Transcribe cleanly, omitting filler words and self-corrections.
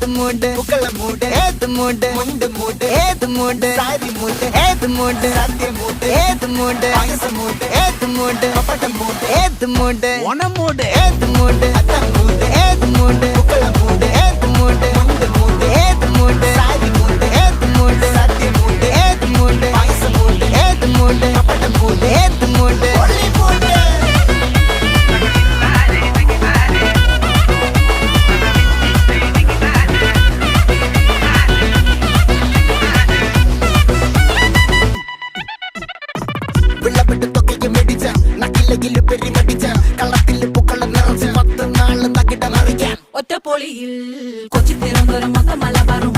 മൂട് പുക്കള മൂട് ഏത് മൂട് മുണ്ട് മൂട് ഏത് മൂട് സാരി മൂട് ഏത് മൂട് സദ്യ മൂട് ഏത് മൂട് പായസ മൂട് ഏത് മൂട് പപ്പടം മൂട് ഏത് മൂട് ഓണം മൂട് ഏത് മൂട് അത്തം മൂട് ഏത് മൂട് പുക്കള മൂട് ഏത് മൂട് മുണ്ട് മൂട് ഏത് മൂട് സാരി മൂട് ഏത് മൂട് സദ്യ മൂട് ഏത് മൂട് പായസ മൂട് ഏത് മൂട് പപ്പടം മൂട് ഏത് മൂട് ഒള്ളി മൂട് ഒറ്റപ്പൊളിയിൽ കൊച്ചി തിരുവനന്തപുരം മൊത്തം മലബാറും